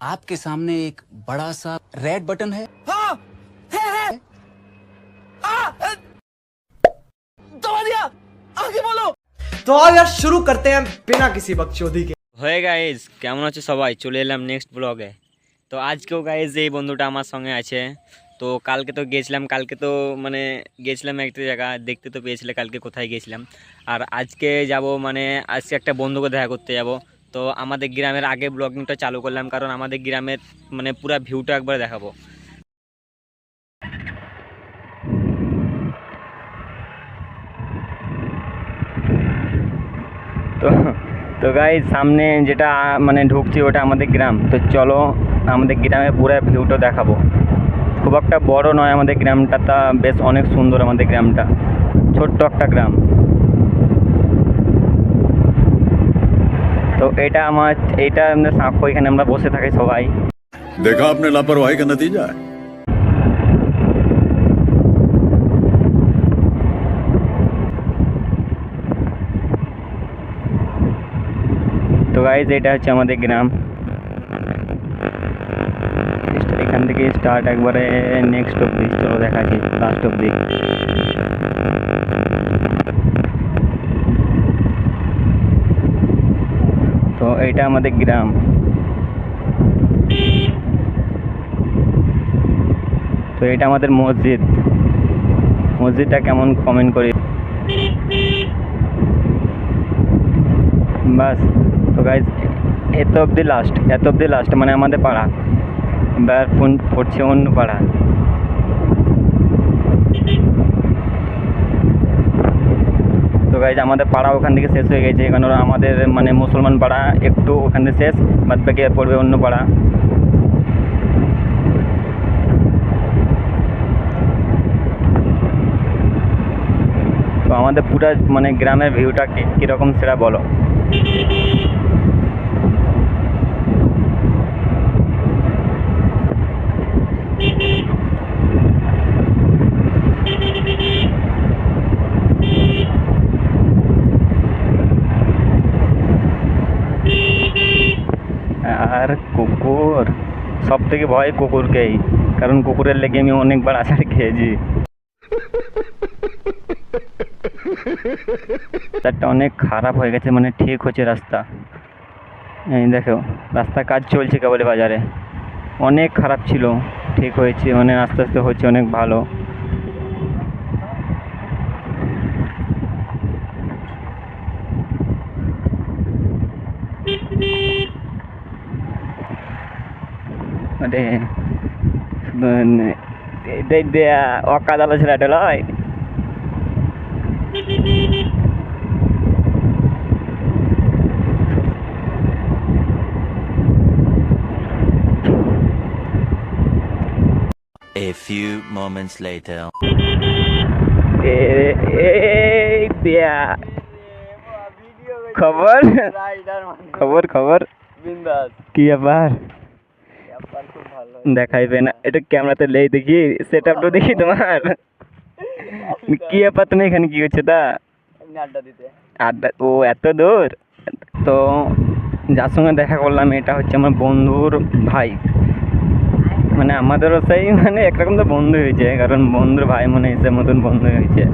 आपके सामने एक बड़ा सा रेड बटन है। हाँ, है। दबा दिया, आगे बोलो। तो आज यार शुरू करते हैं बिना किसी बकचोदी के। হয়ে গাইজ কেমন আছো সবাই, চলে এলাম নেক্সট ব্লগে। তো আজকেও গাইজ এই বন্ধুটা আমার সঙ্গে আছে। তো কালকে তো গেছিলাম একটা জায়গা দেখতে, তো পেয়েছিলে কালকে কোথায় গেছিলাম। আর আজকে যাব, আজকে একটা বন্ধুকে দেখা করতে যাব। তো আমাদের গ্রামের আগে ব্লগিংটা চালু করলাম, কারণ আমাদের গ্রামের পুরো ভিউটা একবার দেখাবো। তো তো গাইজ সামনে যেটা ঢুকছি ওটা আমাদের গ্রাম। তো চলো আমাদের গ্রামে পুরো ভিউটা দেখাবো। খুব একটা বড় নয় আমাদের গ্রামটা, তা বেশ অনেক সুন্দর আমাদের গ্রামটা, ছোট্ট একটা গ্রাম। তো এইটা সাঁকো, এখানে আমরা বসে থাকি সবাই। देखा आपने लापरवाही का नतीजा है। তো গাইজ এটা হচ্ছে আমাদের গ্রাম। এখান থেকে স্টার্ট একবারে নেক্সট অব্দি, চলো দেখাচ্ছি লাস্ট অব্দি। তো এইটা আমাদের গ্রাম। তো এটা আমাদের মসজিদটা কেমন কমেন্ট করি বাস। তো গাইজ এত অব্দি লাস্ট আমাদের পাড়া। এবার ফোন পড়ছে অন্য পাড়া। তো গাইজ আমাদের পাড়া ওখান থেকে শেষ হয়ে গেছে, কারণ আমাদের মুসলমান পাড়া একটু ওখান থেকে শেষ, বাদ বাকি পড়বে অন্য পাড়া। তো আমাদের পুরো গ্রামের ভিউটা কীরকম সেটা বলো। আর কুকুর, সব থেকে ভয় কুকুরকেই, কারণ কুকুরের লেগে আমি অনেকবার আছাড় খেয়েছি। রাস্তাটা অনেক খারাপ হয়ে গেছে, ঠিক হচ্ছে রাস্তা। এই দেখো রাস্তা কাজ চলছে কেবল বাজারে, অনেক খারাপ ছিল, ঠিক হয়েছে, আস্তে আস্তে হচ্ছে অনেক ভালো। অকাদালো ছেলেটা লয়। A few moments later. খবর কি ব্যাপার দেখাইবে না? এটা ক্যামেরাতে লেই দেখি, সেট আপটা দেখি তোমার কি ব্যাপার, তুমি এখানে কি হচ্ছে? তা আড্ডা? ও এত দূর। তো যার সঙ্গে দেখা করলাম এটা হচ্ছে আমার বন্ধুর ভাই, আমাদেরও সেই একরকম তো বন্ধু হয়েছে, কারণ বন্ধুর ভাই হিসেবে মতন বন্ধু হয়েছে।